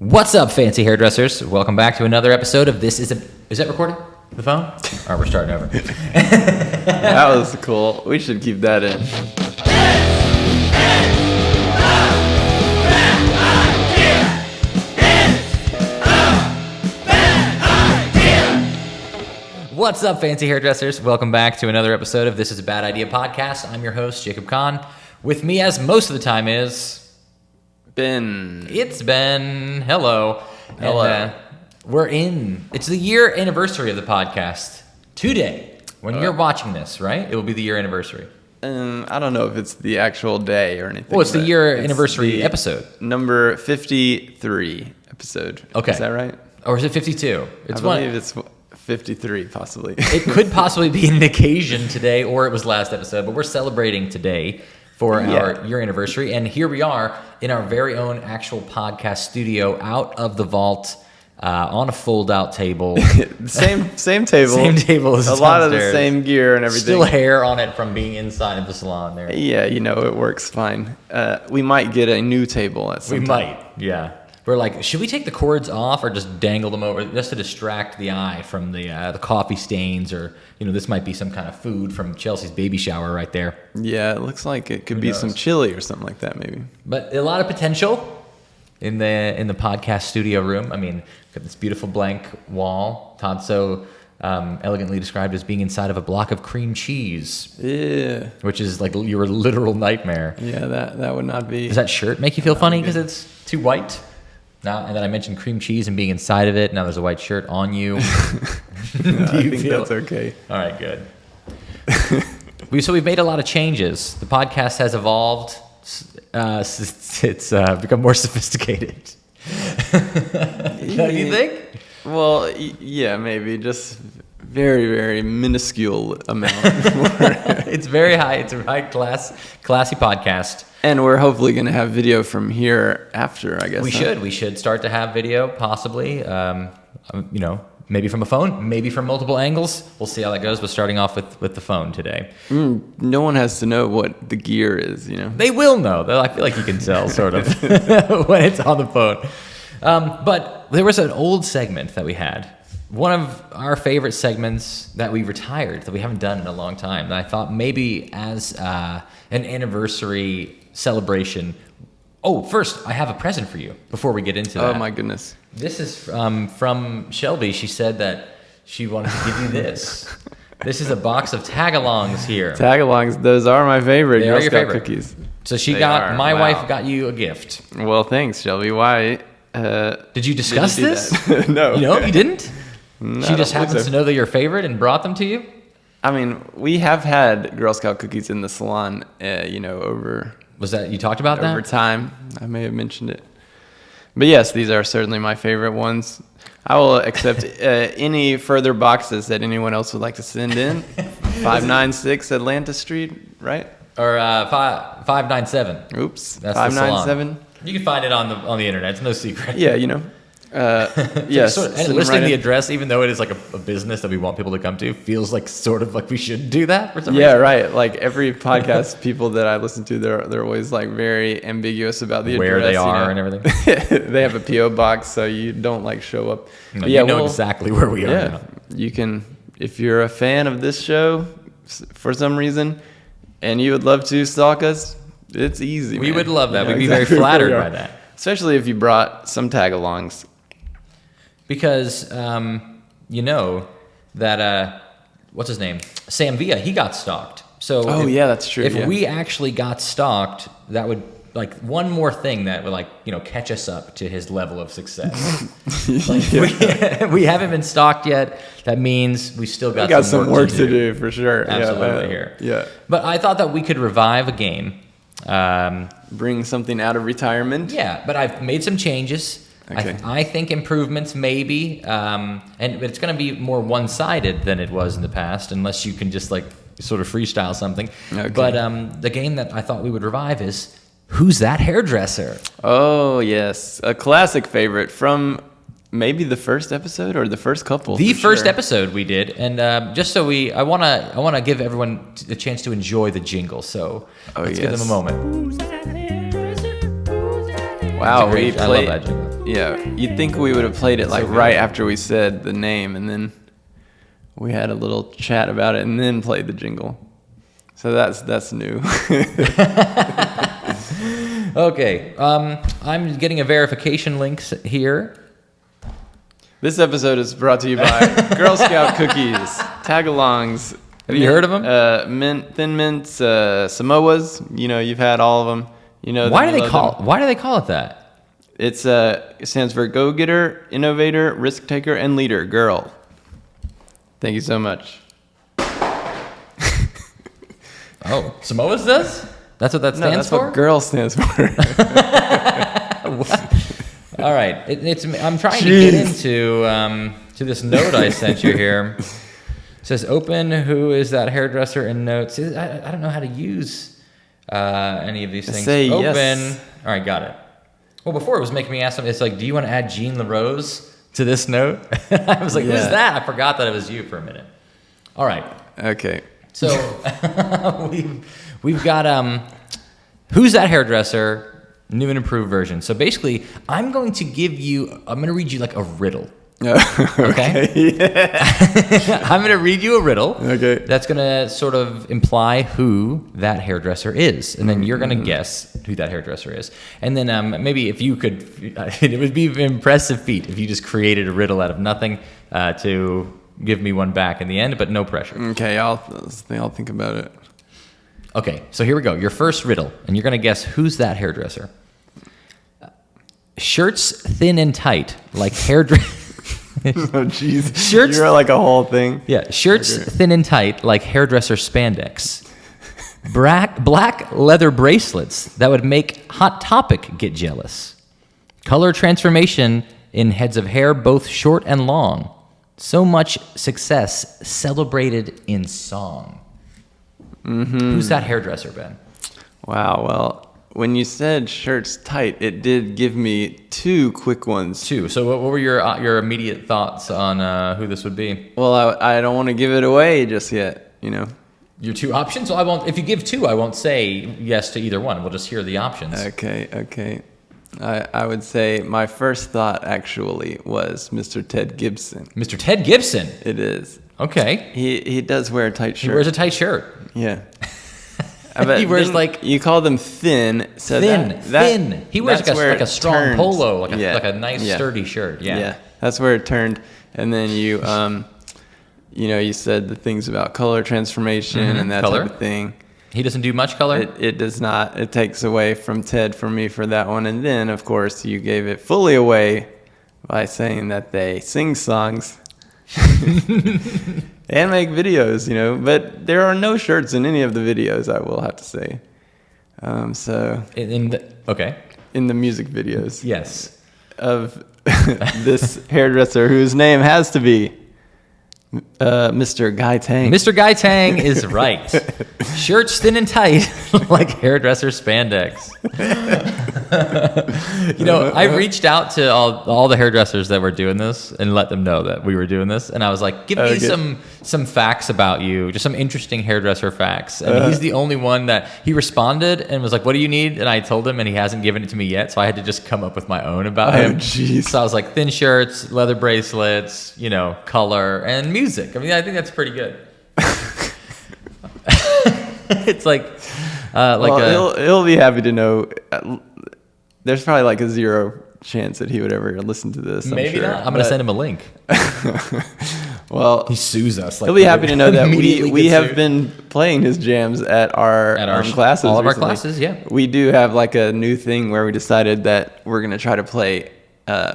What's up, fancy hairdressers? Welcome back to another episode of Is that recording? The phone? All right, we're starting over. That was cool. We should keep that in. What's up, fancy hairdressers? Welcome back to another episode of This Is a Bad Idea podcast. I'm your host, Jacob Kahn. With me, as most of the time, is... Ben. It's Ben. Hello. Hello. And, it's the year anniversary of the podcast today. When you're watching this, right? It will be the year anniversary. I don't know if it's the actual day or anything. Well, it's the year anniversary episode. Number 53 episode. Okay. Is that right? Or is it 52? I believe it's 53, possibly. It could possibly be an occasion today, or it was last episode, but we're celebrating today for our year anniversary. And here we are in our very own actual podcast studio, out of the vault, on a fold-out table. Same table. Same table as a lot of the same gear and everything. Still hair on it from being inside of the salon there. Yeah, it works fine. We might get a new table at some time. Might, yeah. We're like, should we take the cords off or just dangle them over just to distract the eye from the coffee stains, or this might be some kind of food from Chelsea's baby shower right there. Yeah, it looks like it could be some chili or something like that, maybe. But a lot of potential in the podcast studio room. I mean, got this beautiful blank wall. Todd so elegantly described as being inside of a block of cream cheese. Yeah. Which is like your literal nightmare. Yeah, that would not be. Does that shirt make you feel funny because it's too white? Now, and then I mentioned cream cheese and being inside of it. Now there's a white shirt on you. I think that's okay. All right, good. We've made a lot of changes. The podcast has evolved. It's become more sophisticated. Don't you think? Well, yeah, maybe just very, very minuscule amount. It's very high. It's a high classy podcast. And we're hopefully going to have video from here after, I guess. We should start to have video, possibly. Maybe from a phone, maybe from multiple angles. We'll see how that goes. But starting off with the phone today. No one has to know what the gear is, They will know. I feel like you can tell, sort of, when it's on the phone. But there was an old segment that we had. One of our favorite segments that we retired, that we haven't done in a long time. And I thought maybe as an anniversary celebration. Oh, first, I have a present for you before we get into that. Oh, my goodness. This is from Shelby. She said that she wanted to give you this. This is a box of tag-alongs here. Tag-alongs, those are my favorite They Girl are your Scout favorite. cookies. So My wife got you a gift. Well, thanks, Shelby. Why? Did you discuss this? No. You didn't? No, She just happens to know that you're favorite and brought them to you? I mean, we have had Girl Scout cookies in the salon, over... Was that, you talked about that? Over time. I may have mentioned it. But yes, these are certainly my favorite ones. I will accept any further boxes that anyone else would like to send in. 596 Atlanta Street, right? Or 597. Oops. That's 597. You can find it on the internet. It's no secret. Yeah, yes. And listing the address, even though it is like a business that we want people to come to, feels like sort of like we should do that for some reason. Yeah, right. Like every podcast people that I listen to, they're always like very ambiguous about the where address, they are and everything. They have a PO box, so you don't like show up. No, you know exactly where we are. Yeah, now. You can, if you're a fan of this show for some reason, and you would love to stalk us, it's easy. We man. would love that. You know We'd be exactly very flattered where we by are. that. Especially if you brought some tag-alongs. Because, that, what's his name? Sam Villa, he got stalked. So that's true. If we actually got stalked, that would, like, one more thing that would, catch us up to his level of success. We haven't been stalked yet. That means we still got some work to do, for sure. Absolutely here. Yeah. But I thought that we could revive a game. Bring something out of retirement. Yeah, but I've made some changes. Okay. I think improvements maybe, but it's going to be more one-sided than it was in the past, unless you can just sort of freestyle something. Okay. But the game that I thought we would revive is Who's That Hairdresser? Oh yes, a classic favorite from maybe the first episode or the first couple. The first episode we did, and just so I want to give everyone a chance to enjoy the jingle. So let's give them a moment. Wow, we I love that jingle. Yeah, you'd think we would have played it like right after we said the name, and then we had a little chat about it, and then played the jingle. So that's new. Okay, I'm getting a verification link here. This episode is brought to you by Girl Scout cookies, tagalongs. Have you heard of them? Thin mints, Samoas. You know, you've had all of them. You know. Why do they call it that? It stands for go-getter, innovator, risk-taker, and leader. Girl. Thank you so much. Oh, Samoa's does? That's what that stands for? That's what girl stands for. All right. I'm trying to get into to this note I sent you here. It says, open, who is that hairdresser in notes? I don't know how to use any of these things. Say open. yes. All right, got it. Well, before it was making me ask something. It's like, do you want to add Jean LaRose to this note? I was like, who's that? I forgot that it was you for a minute. All right. Okay. So we've got who's that hairdresser, new and improved version. So basically, I'm going to read you like a riddle. Okay. Yeah. I'm going to read you a riddle. Okay. That's going to sort of imply who that hairdresser is, and then you're going to guess who that hairdresser is. And then maybe if you could, it would be an impressive feat if you just created a riddle out of nothing to give me one back in the end, but no pressure. Okay, I'll think about it. Okay, so here we go. Your first riddle, and you're going to guess who's that hairdresser. Shirts thin and tight, like hairdresser. Oh, jeez. Shirts. You're like a whole thing. Yeah, shirts thin and tight, like hairdresser spandex. Black leather bracelets that would make Hot Topic get jealous. Color transformation in heads of hair, both short and long. So much success celebrated in song. Mm-hmm. Who's that hairdresser, Ben? Wow, well, when you said shirts tight, it did give me two quick ones. Two. So what were your immediate thoughts on who this would be? Well, I don't want to give it away just yet, you know. Your two options? So I won't. If you give two, I won't say yes to either one. We'll just hear the options. Okay. I would say my first thought actually was Mr. Ted Gibson. Mr. Ted Gibson? It is. Okay. He does wear a tight shirt. He wears a tight shirt. Yeah. He wears like... You call them thin. So thin. He wears like a strong polo, like a nice sturdy shirt. Yeah. That's where it turned. And then you said the things about color transformation and that type of thing. He doesn't do much color? It does not. It takes away from Ted for me for that one. And then, of course, you gave it fully away by saying that they sing songs and make videos, you know. But there are no shirts in any of the videos, I will have to say. In the music videos. Yes. Of this hairdresser whose name has to be Mr. Guy Tang. Mr. Guy Tang is right. Shirts thin and tight, like hairdresser spandex. I reached out to all the hairdressers that were doing this and let them know that we were doing this. And I was like, give me some facts about you, just some interesting hairdresser facts. And he's the only one that he responded and was like, what do you need? And I told him, and he hasn't given it to me yet. So I had to just come up with my own about him. Geez. So I was like, thin shirts, leather bracelets, color, and music. I mean, I think that's pretty good. It's he'll be happy to know. There's probably like a 0 chance that he would ever listen to this. Maybe not. I'm going to send him a link. Well, he sues us. He'll be happy to know that we have been playing his jams at our classes. All of recently. Our classes, yeah. We do have like a new thing where we decided that we're going to try to play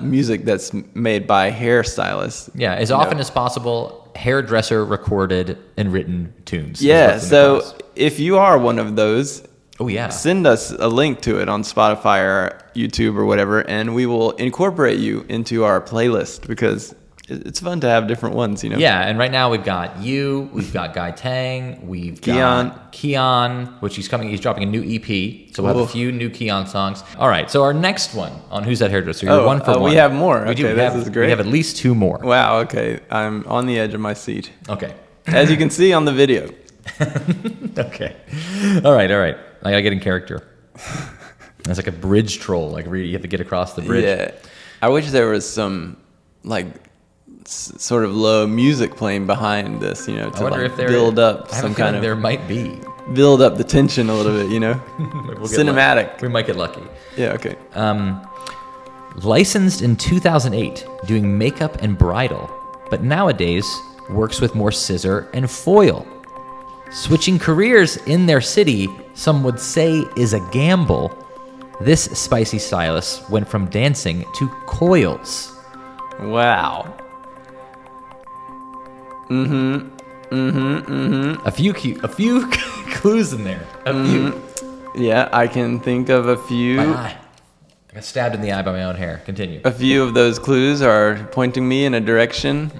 music that's made by hairstylists. Yeah, as often as possible, hairdresser recorded and written tunes. Yeah, so if you are one of those, send us a link to it on Spotify or YouTube or whatever, and we will incorporate you into our playlist because it's fun to have different ones, Yeah, and right now we've got we've got Guy Tang, we've got Keon, which he's dropping a new EP, so we'll have a few new Keon songs. All right, so our next one on Who's That Hairdresser? You're 1 for 1. We have more. This is great. We have at least 2 more. Wow, okay. I'm on the edge of my seat. Okay. As you can see on the video. Okay. All right. I gotta get in character. That's like a bridge troll. Like you have to get across the bridge. Yeah. I wish there was some like sort of low music playing behind this, you know, to like build up some kind of. There might be. Build up the tension a little bit, you know. Cinematic. We might get lucky. Yeah. Okay. Licensed in 2008, doing makeup and bridal, but nowadays works with more scissor and foil. Switching careers in their city, some would say, is a gamble. This spicy stylist went from dancing to coils. Wow. A few clues in there. A few. Yeah, I can think of a few. My eye. I got stabbed in the eye by my own hair. Continue. A few of those clues are pointing me in a direction.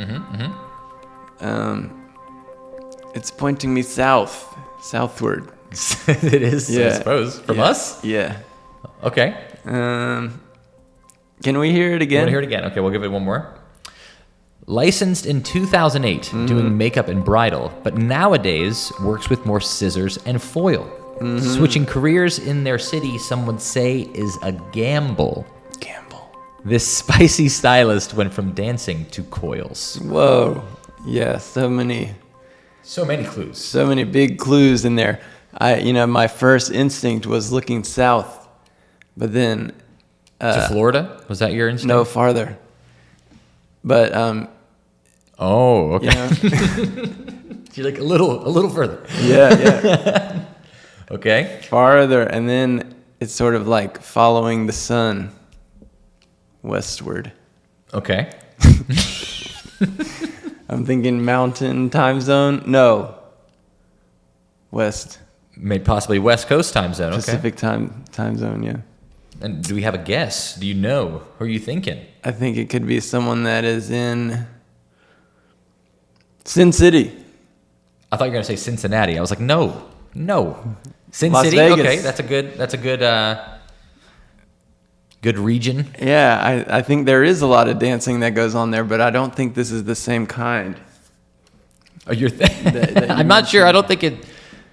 It's pointing me southward. It is, Yeah. I suppose. From us? Yeah. Okay. Can we hear it You again? want to hear it again? Okay, we'll give it one more. Licensed in 2008, doing makeup and bridal, but nowadays works with more scissors and foil. Switching careers in their city, some would say, is a gamble. This spicy stylist went from dancing to coils. Whoa. Yeah, so many clues. so many big clues in there. My first instinct was looking south, but then To Florida? Was that your instinct? no farther. But Oh, okay. you know, You're like a little further. yeah, Okay. farther, and then it's sort of like following the sun westward. Okay. I'm thinking mountain time zone. No, west Made possibly West Coast time zone. Okay. Pacific time zone. Yeah, And do we have a guess? Do you know? Who are you thinking? I think it could be someone that is in Sin City. I thought you were gonna say Cincinnati. I was like, no. Sin Las City. Vegas. Okay, that's a good region. Yeah, I think there is a lot of dancing that goes on there, but I don't think this is the same kind. Oh, you're. that I'm not sure. I don't think it.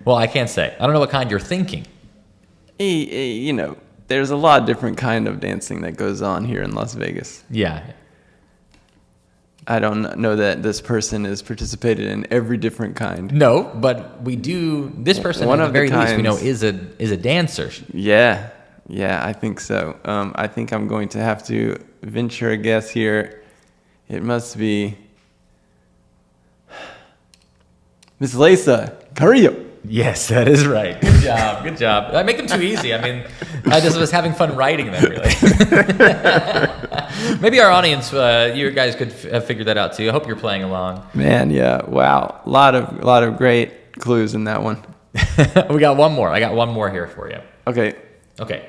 Well, I can't say. I don't know what kind you're thinking. There's a lot of different kind of dancing that goes on here in Las Vegas. Yeah. I don't know that this person has participated in every different kind. No, but we do. This person, One at the of the very least, we know kinds- is a dancer. Yeah, I think so. I think I'm going to have to venture a guess here. It must be Miss Lisa Carrillo. Yes, that is right. Good job. Good job. I make them too easy. I mean, I just was having fun writing them, really. Maybe our audience, you guys could have figured that out too. I hope you're playing along. Man, yeah, wow, a lot of great clues in that one. We got one more. I got one more here for you. Okay, Okay.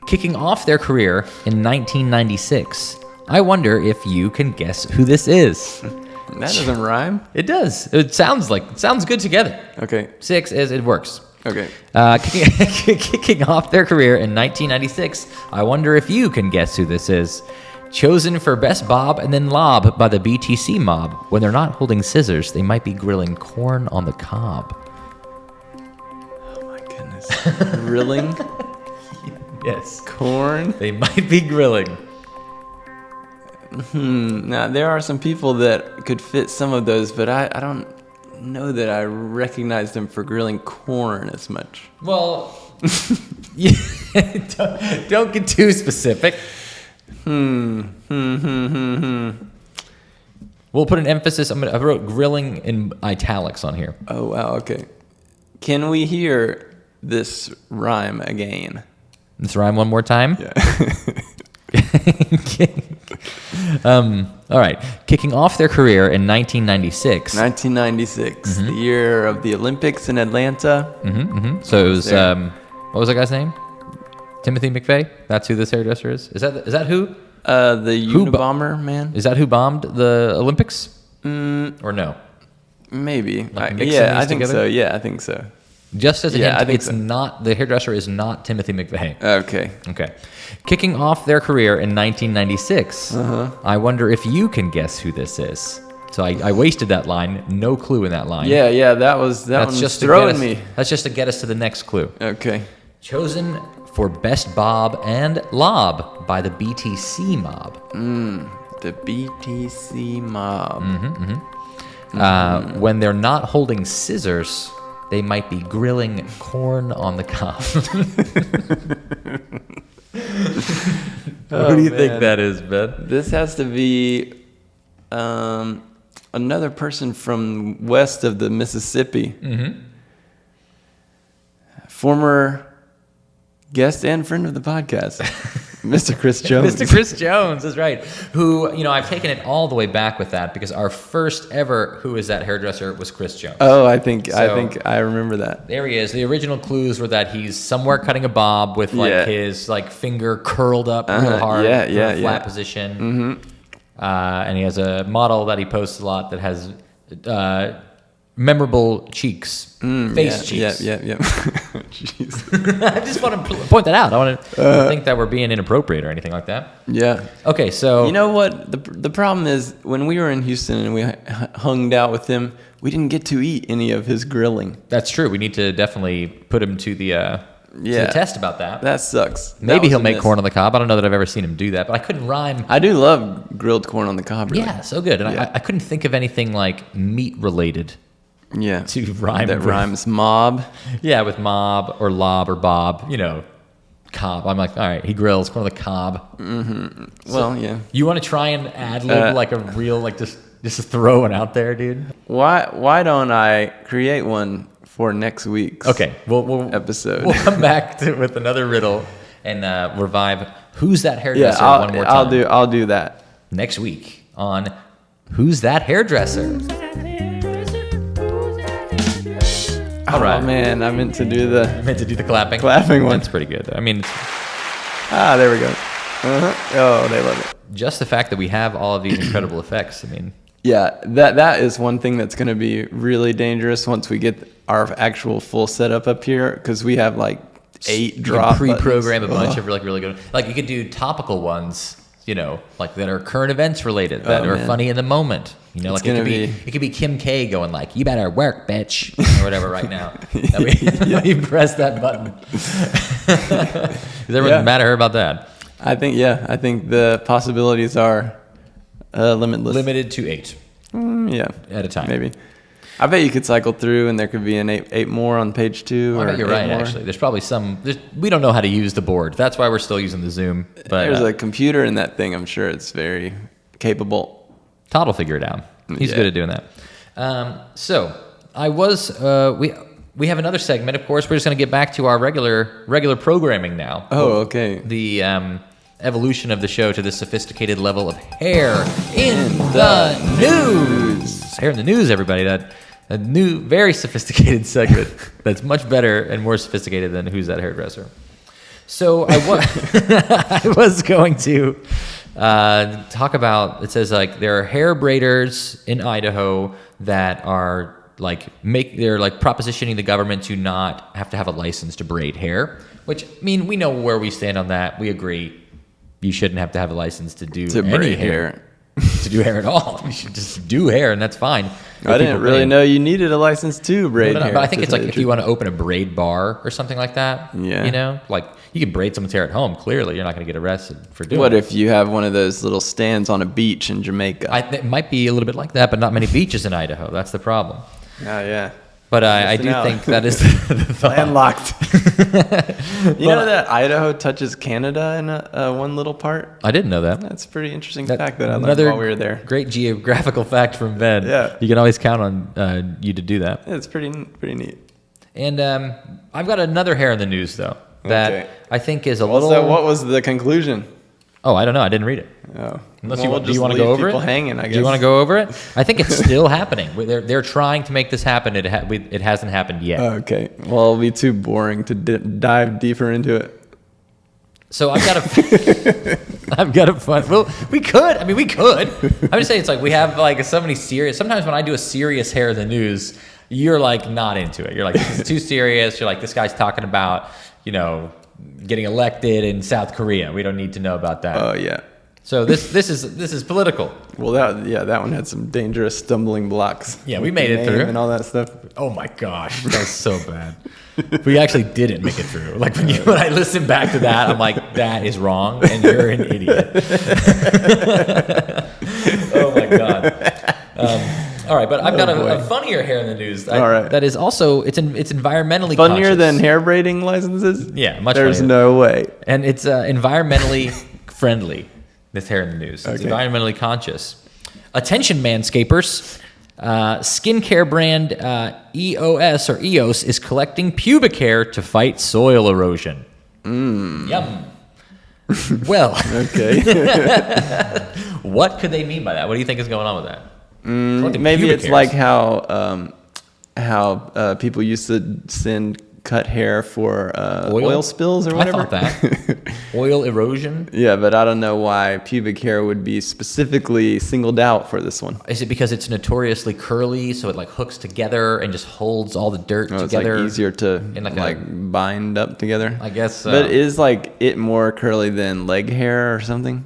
Kicking off their career in 1996, I wonder if you can guess who this is. that doesn't rhyme. It does. It sounds good together. Okay, 6 is it works. okay. Kicking off their career in 1996, I wonder if you can guess who this is. Chosen for Best Bob and then Lob by the BTC mob. When they're not holding scissors, they might be grilling corn on the cob. Oh my goodness, grilling Yes. corn. They might be grilling. Now there are some people that could fit some of those, but I don't know that I recognize them for grilling corn as much. Well, don't get too specific. We'll put an emphasis. I wrote grilling in italics on here. Oh wow, okay. Can we hear this rhyme again? Let's rhyme one more time. Yeah. All right. Kicking off their career in 1996. 1996, the year of the Olympics in Atlanta. So it was, there. what was that guy's name? Timothy McVeigh? That's who this hairdresser is? Is that who? The Unabomber man? Is that who bombed the Olympics? Or no? Maybe. Like I mixing these think together? so. Yeah, I think so. Just as a Yeah, hint, I think it's so. not, the hairdresser is not Timothy McVeigh. Okay. Okay. Kicking off their career in 1996, I wonder if you can guess who this is. So I wasted that line. No clue in that line. Yeah, that was That's one just throwing to get us, me. That's just to get us to the next clue. Okay. Chosen for Best Bob and Lob by the BTC Mob. The BTC Mob. When they're not holding scissors, they might be grilling corn on the cob. What do you think that is, Ben? This has to be another person from west of the Mississippi. Former guest and friend of the podcast, Mr. Chris Jones. Mr. Chris Jones is right. Who, I've taken it all the way back with that because our first ever Who Is That Hairdresser was Chris Jones. Oh, I think I remember that. There he is. The original clues were that he's somewhere cutting a bob with his finger curled up real hard in a flat position. And he has a model that he posts a lot that has memorable cheeks, face cheeks. Yeah. Jeez. I just want to point that out. I want to think that we're being inappropriate or anything like that. Yeah. Okay, so you know what? The problem is when we were in Houston and we hung out with him, we didn't get to eat any of his grilling. That's true. We need to definitely put him to the test about that. That sucks. Maybe he'll make corn on the cob. I don't know that I've ever seen him do that, but I couldn't rhyme. I do love grilled corn on the cob. Really. Yeah, so good. And I couldn't think of anything like meat related. Yeah. To rhyme. That rhymes mob. Yeah, with mob or lob or bob, cob. I'm like, all right, he grills corn on the cob. Well, yeah. You want to try and ad-lib like a real, just throw it out there, dude? Why don't I create one for next week's episode? We'll come back with another riddle and revive Who's That Hairdresser one more time. I'll do that. Next week on Who's That Hairdresser? All right. Oh man, I meant to do the clapping. Clapping one. That's pretty good. I mean, there we go. Oh, they love it. Just the fact that we have all of these incredible effects. I mean, yeah, that is one thing that's going to be really dangerous once we get our actual full setup up here because we have 8 drop. You can pre-program a bunch of really good. You could do topical ones. That are current events related, that are funny in the moment. It could be Kim K going "You better work, bitch," or whatever right now. You press that button. Does everyone mad at her about that? I think the possibilities are limitless. Limited to 8. At a time, maybe. I bet you could cycle through and there could be an 8 more on page 2. I bet you're right, actually. There's probably we don't know how to use the board. That's why we're still using the Zoom. But there's a computer in that thing. I'm sure it's very capable. Todd will figure it out. He's good at doing that. So I was, we have another segment, of course. We're just going to get back to our regular programming now. Oh, okay. The evolution of the show to this sophisticated level of hair in the news. Hair in the news, everybody. A new, very sophisticated segment that's much better and more sophisticated than Who's That Hairdresser? So I was going to talk about, it says there are hair braiders in Idaho that are they're propositioning the government to not have to have a license to braid hair, which, we know where we stand on that. We agree. You shouldn't have to have a license to braid hair. To do hair at all. You should just do hair, and that's fine. I didn't really know you needed a license to braid hair. But I think it's if you want to open a braid bar or something like that. Yeah. You can braid someone's hair at home. Clearly, you're not going to get arrested for doing it. What if you have one of those little stands on a beach in Jamaica? It might be a little bit like that, but not many beaches in Idaho. That's the problem. Oh, yeah. But I do think that is the thought. Landlocked. You know that Idaho touches Canada in one little part? I didn't know that. That's a pretty interesting fact that I learned while we were there. Great geographical fact from Ben. Yeah. You can always count on you to do that. Yeah, it's pretty neat. And I've got another hair in the news, though, that I think is a little... So what was the conclusion? Oh, I don't know. I didn't read it. Oh. Unless do you want to go over it? Hanging, I guess. Do you want to go over it? I think it's still happening. They're trying to make this happen. It hasn't happened yet. Okay. Well, it'll be too boring to dive deeper into it. So I've got a fun. Well, we could. We could. I'm just saying it's we have so many serious. Sometimes when I do a serious hair in the news, you're not into it. You're this is too serious. You're this guy's talking about getting elected in South Korea. We don't need to know about that. Oh yeah. So this is political. Well, that one had some dangerous stumbling blocks. Yeah, we made it through. And all that stuff. Oh my gosh, that was so bad. We actually didn't make it through. Like when I listen back to that, I'm like, that is wrong, and you're an idiot. Oh my god. All right, but I've got a funnier hair in the news. All right. That is also it's environmentally Funnier conscious. than hair braiding licenses? Yeah, much There's funnier. no way. And it's environmentally friendly. This hair in the news. It's Okay. environmentally conscious. Attention, manscapers. Skincare brand EOS is collecting pubic hair to fight soil erosion. Yum. Well, Okay. what could they mean by that? What do you think is going on with that? Collecting Maybe pubic it's hairs. like how people used to send cut hair for oil spills or whatever. I thought that. Oil erosion? Yeah, but I don't know why pubic hair would be specifically singled out for this one. Is it because it's notoriously curly, so it like hooks together and just holds all the dirt It's together? like easier to in like bind up together. I guess so. But is like it more curly than leg hair or something?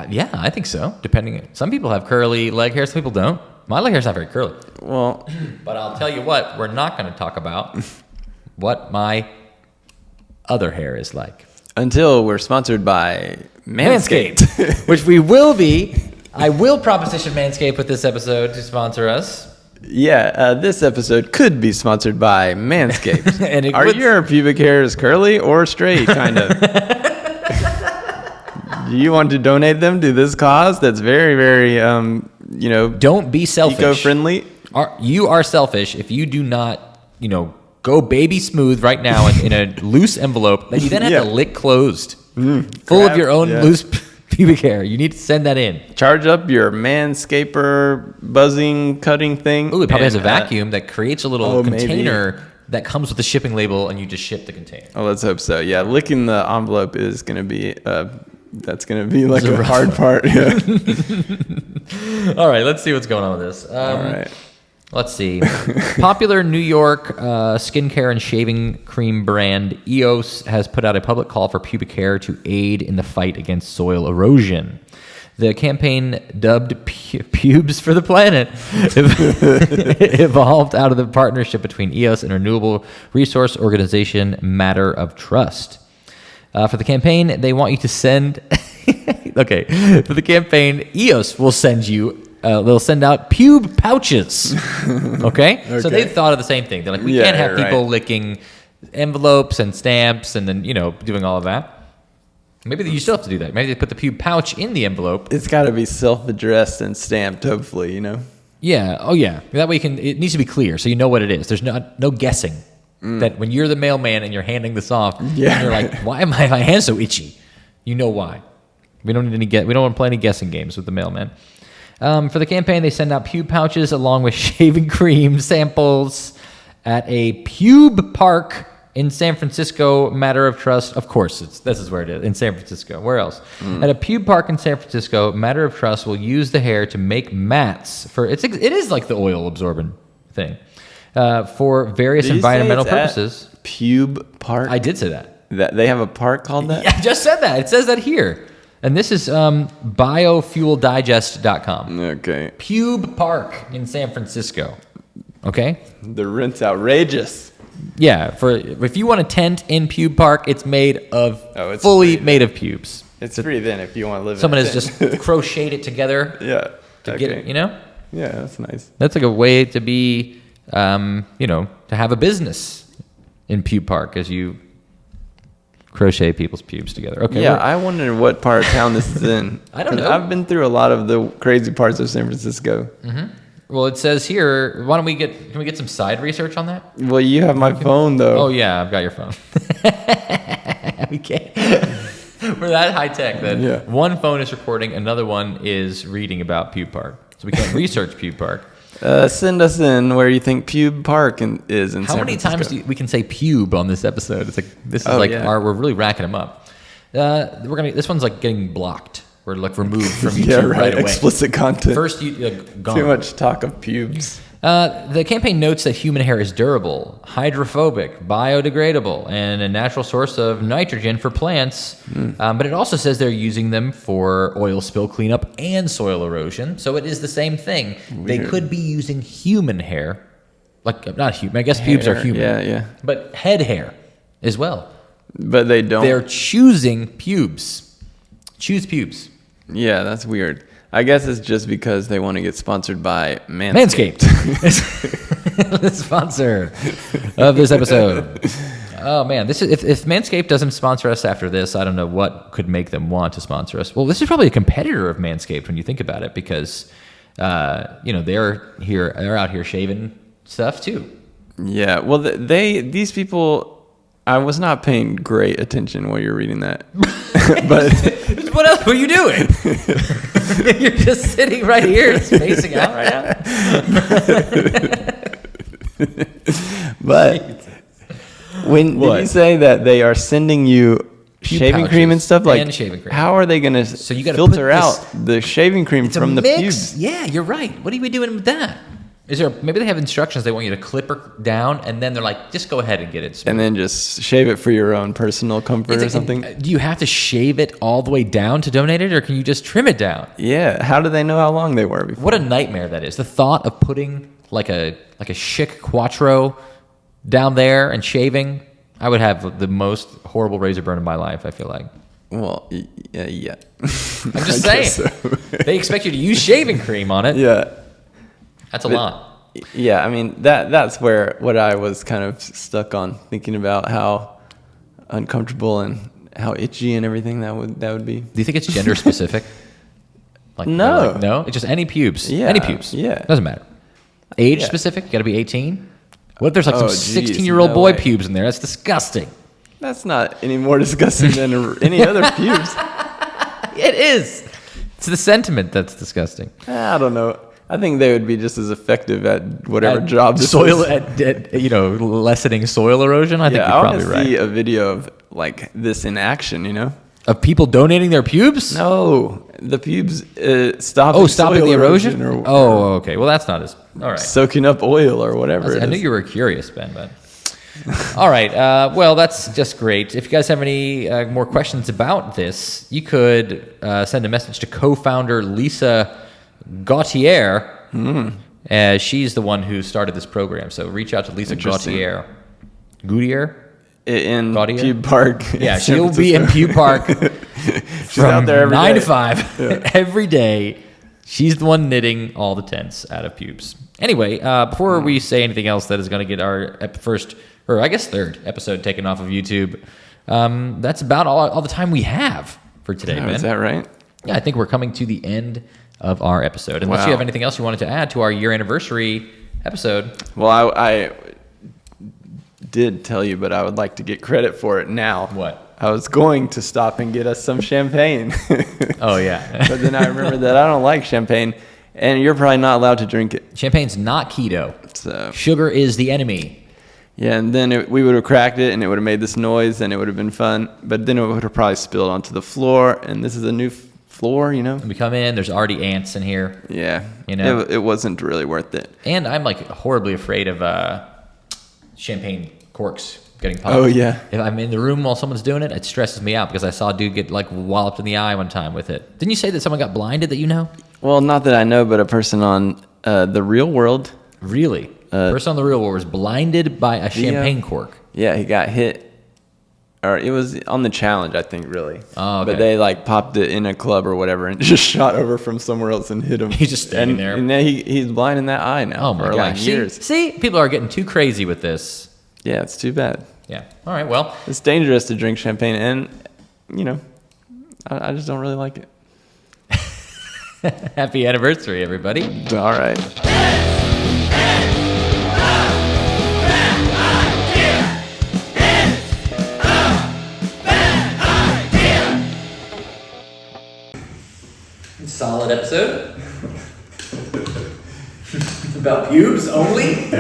Yeah, I think so. Depending, some people have curly leg hair, some people don't. My leg hair's not very curly. Well, But I'll tell you what, we're not going to talk about what my other hair is like. until we're sponsored by Manscaped. Which we will be. I will proposition Manscaped with this episode to sponsor us. Yeah, this episode could be sponsored by Manscaped. And it Are would- your pubic hairs curly or straight, kind of? Do you want to donate them to this cause that's very, very, Don't be selfish. eco-friendly? You are selfish if you do not, go baby smooth right now in a loose envelope that you then have Yeah. to lick closed, full crap, of your own yeah. loose pubic hair. You need to send that in. Charge up your Manscaper buzzing cutting thing. Ooh, it probably has a and, vacuum that creates a little oh, maybe. container that comes with the shipping label, and you just ship the container. Oh, let's hope so. Yeah, licking the envelope is going to be, that's going to be like It's a a rough hard one. part. Yeah. All right, let's see what's going on with this. All right. Let's see. Popular New York skincare and shaving cream brand EOS has put out a public call for pubic hair to aid in the fight against soil erosion. The campaign, dubbed Pubes for the Planet, evolved out of the partnership between EOS and renewable resource organization Matter of Trust. For the campaign, they want you to send... Okay, for the campaign, EOS will send you... they'll send out pube pouches. Okay? So they've thought of the same thing. They're like, we Yeah, can't have people right. licking envelopes and stamps and then, doing all of that. Maybe you still have to do that. Maybe they put the pube pouch in the envelope. It's got to be self-addressed and stamped, hopefully, Yeah. Oh, yeah. That way it needs to be clear so you know what it is. There's no guessing. That when you're the mailman and you're handing this off, Yeah. and you're like, why am my hands so itchy? You know why. We don't need we don't want to play any guessing games with the mailman. For the campaign, they send out pube pouches along with shaving cream samples at a pube park in San Francisco. Matter of Trust, of course, this is where it is, in San Francisco. Where else? At a pube park in San Francisco, Matter of Trust will use the hair to make mats for it is like the oil absorbent thing for various Did you say environmental it's at purposes. Pube Park? I did say that. That they have a park called that? Yeah, I just said that. It says that here. And this is biofueldigest.com. Okay. Pube Park in San Francisco. Okay? The rent's outrageous. Yeah, if you want a tent in Pube Park, it's made of it's fully free made of pubes. It's free then if you want to live Someone in has a just tent. crocheted it together Yeah. to get it, Yeah, that's nice. That's like a way to be, to have a business in Pube Park as you crochet people's pubes together. Okay. Yeah, I wonder what part of town this is in. I don't 'Cause know. I've been through a lot of the crazy parts of San Francisco. Well, it says here, can we get some side research on that? Well, you have my phone though. Oh yeah, I've got your phone. We can't. We're that high tech that Yeah. one phone is recording, another one is reading about Pube Park. So we can't research Pube Park. Send us in where you think Pube Park is in How San many Francisco. times we can say pube on this episode? It's like we're really racking them up. This one's like getting blocked. We're like removed from YouTube Yeah, right. right away. Explicit content. First, gone. Too much talk of pubes. The campaign notes that human hair is durable, hydrophobic, biodegradable, and a natural source of nitrogen for plants. But it also says they're using them for oil spill cleanup and soil erosion. So it is the same thing. Weird. They could be using human hair. Like, not human. I guess pubes are human. Yeah. But head hair as well. But they don't. They're choosing pubes. Choose pubes. Yeah, that's weird. I guess it's just because they want to get sponsored by Manscaped. The sponsor of this episode. Oh man, this is if Manscaped doesn't sponsor us after this, I don't know what could make them want to sponsor us. Well, this is probably a competitor of Manscaped when you think about it, because they're out here shaving stuff too. Yeah, well, these people. I was not paying great attention while you're reading that, but what else were you doing? You're just sitting right here, spacing out right now. But did you say that they are sending you shaving cream and stuff? Like, and shaving cream. How are they going to filter out the shaving cream from the pubes? Yeah, you're right. What are we doing with that? Maybe they have instructions they want you to clip her down, and then they're like, just go ahead and get it smooth. And then just shave it for your own personal comfort or something? Do you have to shave it all the way down to donate it, or can you just trim it down? Yeah. How do they know how long they were before? What a nightmare that is. The thought of putting like a chic Quattro down there and shaving, I would have the most horrible razor burn of my life, I feel like. Well, yeah. I'm just saying. So. They expect you to use shaving cream on it. Yeah. That's a lot. Yeah, I mean, that's what I was kind of stuck on, thinking about how uncomfortable and how itchy and everything that would be. Do you think it's gender specific? No. No? It's just any pubes. Yeah. Any pubes. Yeah. Doesn't matter. Age specific? You got to be 18? What if there's like some 16-year-old no boy way. pubes in there? That's disgusting. That's not any more disgusting than any other pubes. It is. It's the sentiment that's disgusting. I don't know. I think they would be just as effective at whatever job this soil is. at lessening soil erosion. I think you're probably right. I want to see a video of like this in action. Of people donating their pubes? No, the pubes stopping the erosion? or Okay. Well, that's not as all right. Soaking up oil or whatever. I knew you were curious, Ben, but all right. Well, that's just great. If you guys have any more questions about this, you could send a message to co-founder Lisa Gautier. She's the one who started this program. So reach out to Lisa Gautier. In Gautier? Pube Park. Yeah, she'll be in Pube Park She's out there every 9 day. to 5 every day. She's the one knitting all the tents out of pubes. Anyway, before we say anything else that is going to get our third episode taken off of YouTube, that's about all the time we have for today, Ben. Is that right? Yeah, I think we're coming to the end of our episode. Unless you have anything else you wanted to add to our year anniversary episode. Well, I did tell you, but I would like to get credit for it now. What? I was going to stop and get us some champagne. Oh, yeah. But then I remembered that I don't like champagne, and you're probably not allowed to drink it. Champagne's not keto. So sugar is the enemy. Yeah, and then we would have cracked it, and it would have made this noise, and it would have been fun. But then it would have probably spilled onto the floor, and this is a new floor, And we come in, there's already ants in here. Yeah. It wasn't really worth it. And I'm like horribly afraid of champagne corks getting popped. Oh, yeah. If I'm in the room while someone's doing it, it stresses me out because I saw a dude get like walloped in the eye one time with it. Didn't you say that someone got blinded that you know? Well, not that I know, but a person on The Real World. Really? A person on The Real World was blinded by a champagne cork. Yeah, he got hit. Or it was on the challenge, I think, really. Oh, okay. But they like popped it in a club or whatever and just shot over from somewhere else and hit him. He's just standing there. And then he's blind in that eye now for like years. See, people are getting too crazy with this. Yeah, it's too bad. Yeah. All right, well. It's dangerous to drink champagne, and, I just don't really like it. Happy anniversary, everybody. All right. Solid episode. About pubes only.